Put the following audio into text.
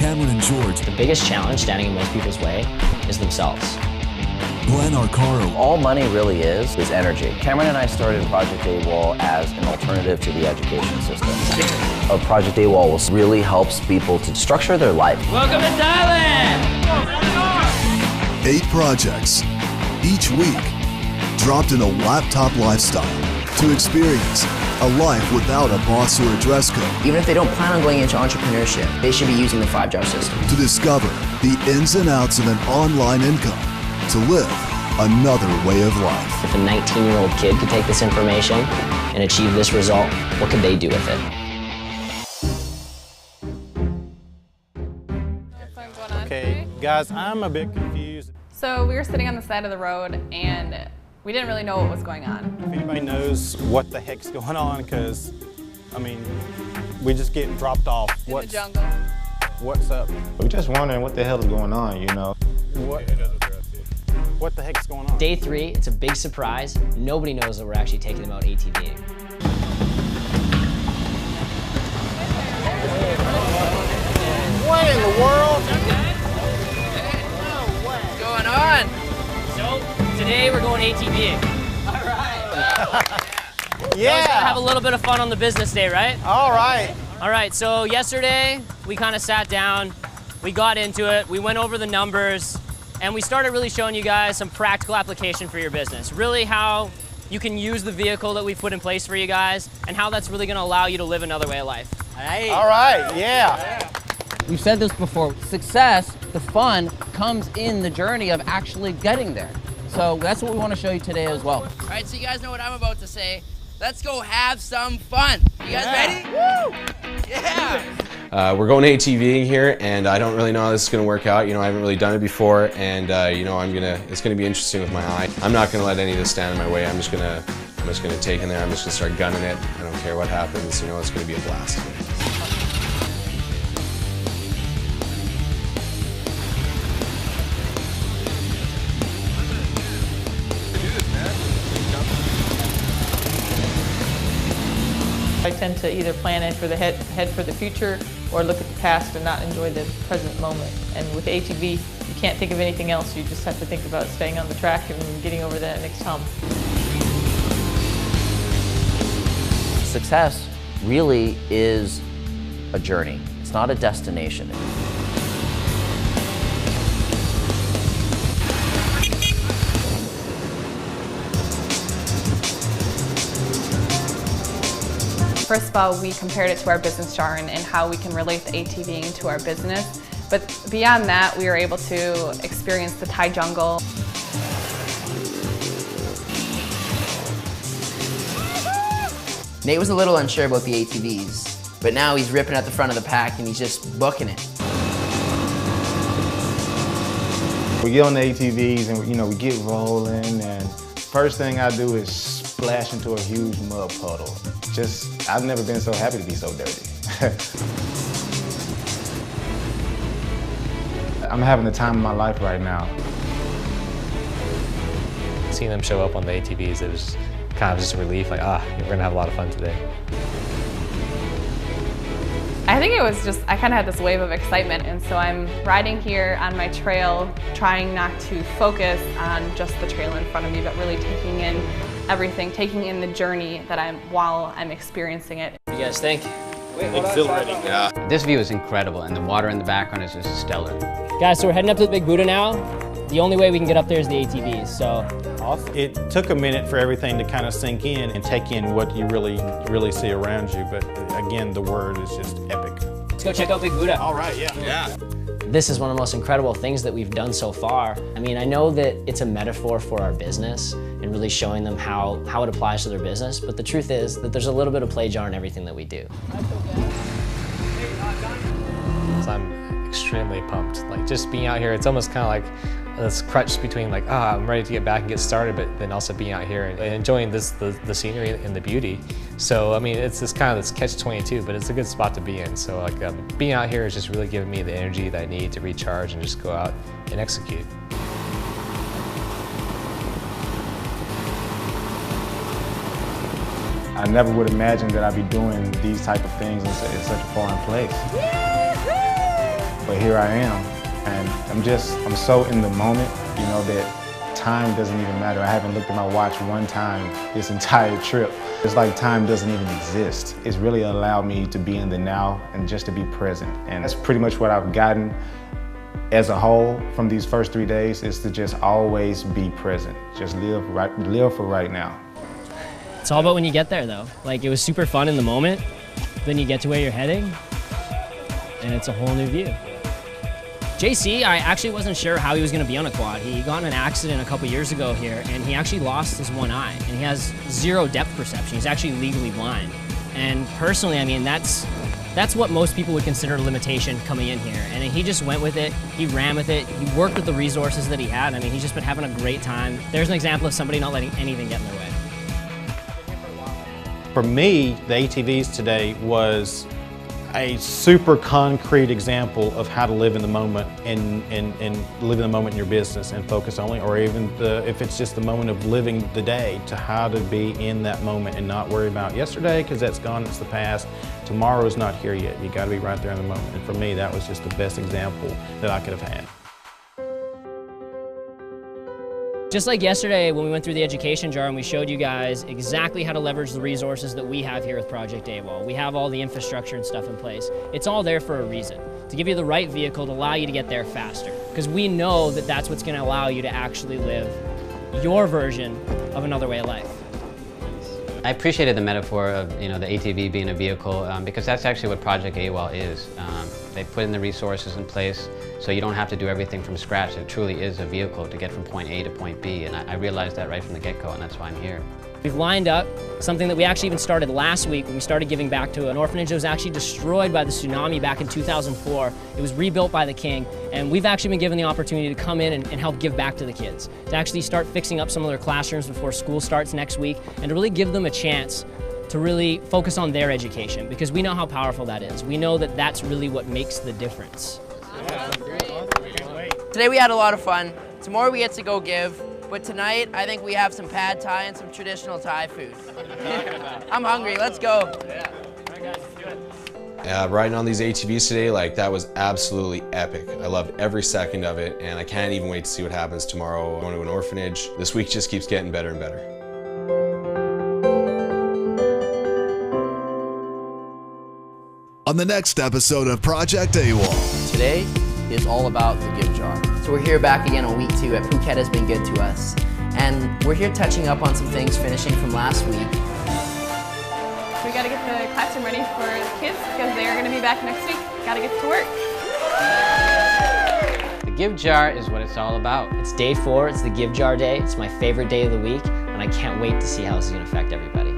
Cameron and George. The biggest challenge standing in most people's way is themselves. Glenn Arcaro. All money really is energy. Cameron and I started Project AWOL as an alternative to the education system. Project AWOL really helps people to structure their life. Welcome to Thailand! 8 projects, each week, dropped in a laptop lifestyle to experience a life without a boss or a dress code. Even if they don't plan on going into entrepreneurship, they should be using the 5-job system. To discover the ins and outs of an online income, to live another way of life. If a 19-year-old kid could take this information and achieve this result, what could they do with it? Okay, guys, I'm a bit confused. So we were sitting on the side of the road and we didn't really know what was going on. If anybody knows what the heck's going on, because, I mean, we just get dropped off. In the jungle. What's up? We're just wondering what the hell is going on, you know? What the heck's going on? Day 3, it's a big surprise. Nobody knows that we're actually taking them out ATVing. What in the world? What's going on? So, today we're going ATVing. All right. Yeah. Always gotta have a little bit of fun on the business day, right? All right. All right, so yesterday we kind of sat down, we got into it, we went over the numbers, and we started really showing you guys some practical application for your business. Really how you can use the vehicle that we've put in place for you guys and how that's really gonna allow you to live another way of life. Hey. All right, yeah. We've said this before, success, the fun, comes in the journey of actually getting there. So that's what we want to show you today as well. All right, so you guys know what I'm about to say. Let's go have some fun. You guys ready? Woo! Yeah! We're going ATVing here, and I don't really know how this is going to work out. You know, I haven't really done it before, and you know, it's going to be interesting with my eye. I'm not going to let any of this stand in my way. I'm just going to take in there. I'm just going to start gunning it. I don't care what happens. You know, it's going to be a blast. I tend to either plan in for the head for the future or look at the past and not enjoy the present moment. And with ATV, you can't think of anything else. You just have to think about staying on the track and getting over that next hump. Success really is a journey. It's not a destination. First of all, we compared it to our business jargon and how we can relate the ATVing to our business. But beyond that, we were able to experience the Thai jungle. Nate was a little unsure about the ATVs, but now he's ripping at the front of the pack and he's just booking it. We get on the ATVs and, you know, we get rolling, and first thing I do is splash into a huge mud puddle. I've never been so happy to be so dirty. I'm having the time of my life right now. Seeing them show up on the ATVs, it was kind of just a relief, like, we're gonna have a lot of fun today. I think it was just, I kind of had this wave of excitement, and so I'm riding here on my trail, trying not to focus on just the trail in front of me, but really taking in everything, taking in the journey that while I'm experiencing it. What do you guys think? Exhilarating. Yeah. This view is incredible and the water in the background is just stellar. Guys, so we're heading up to the Big Buddha now. The only way we can get up there is the ATVs, so. Awesome. It took a minute for everything to kind of sink in and take in what you really see around you, but again, the word is just epic. Let's go check out Big Buddha. All right, yeah. This is one of the most incredible things that we've done so far. I mean, I know that it's a metaphor for our business and really showing them how it applies to their business, but the truth is that there's a little bit of play jar in everything that we do. So I'm extremely pumped. Like, just being out here, it's almost kind of like this crutch between like, I'm ready to get back and get started, but then also being out here and enjoying the scenery and the beauty. So, I mean, it's this kind of this catch-22, but it's a good spot to be in. So, like, being out here is just really giving me the energy that I need to recharge and just go out and execute. I never would imagine that I'd be doing these type of things in such a foreign place. but here I am. And I'm so in the moment, you know, that time doesn't even matter. I haven't looked at my watch one time this entire trip. It's like time doesn't even exist. It's really allowed me to be in the now and just to be present. And that's pretty much what I've gotten as a whole from these first 3 days, is to just always be present. Just live for right now. It's all about when you get there though. Like, it was super fun in the moment, then you get to where you're heading, and it's a whole new view. JC, I actually wasn't sure how he was going to be on a quad. He got in an accident a couple years ago here, and he actually lost his one eye, and he has zero depth perception. He's actually legally blind. And personally, I mean, that's what most people would consider a limitation coming in here. And he just went with it, he ran with it, he worked with the resources that he had. I mean, he's just been having a great time. There's an example of somebody not letting anything get in their way. For me, the ATVs today was a super concrete example of how to live in the moment and live in the moment in your business and focus only, or even if it's just the moment of living the day, to how to be in that moment and not worry about yesterday, because that's gone, it's the past. Tomorrow's not here yet. You got to be right there in the moment. And for me, that was just the best example that I could have had. Just like yesterday when we went through the education jar and we showed you guys exactly how to leverage the resources that we have here with Project AWOL. We have all the infrastructure and stuff in place. It's all there for a reason, to give you the right vehicle to allow you to get there faster. Because we know that that's what's going to allow you to actually live your version of another way of life. I appreciated the metaphor of the ATV being a vehicle because that's actually what Project AWOL is. They put in the resources in place so you don't have to do everything from scratch. It truly is a vehicle to get from point A to point B, and I realized that right from the get-go, and that's why I'm here. We've lined up something that we actually even started last week when we started giving back to an orphanage that was actually destroyed by the tsunami back in 2004. It was rebuilt by the king, and we've actually been given the opportunity to come in and help give back to the kids, to actually start fixing up some of their classrooms before school starts next week, and to really give them a chance to really focus on their education, because we know how powerful that is. We know that that's really what makes the difference. Today we had a lot of fun. Tomorrow we get to go give, but tonight I think we have some pad thai and some traditional Thai food. I'm hungry, let's go. Riding on these ATVs today, that was absolutely epic. I loved every second of it, and I can't even wait to see what happens tomorrow. Going to an orphanage. This week just keeps getting better and better. On the next episode of Project AWOL. Today is all about the gift jar. So we're here back again on week 2 at Phuket has been good to us. And we're here touching up on some things finishing from last week. We gotta get the classroom ready for the kids because they're gonna be back next week. Gotta get to work. The gift jar is what it's all about. It's day 4, it's the give jar day. It's my favorite day of the week, and I can't wait to see how this is gonna affect everybody.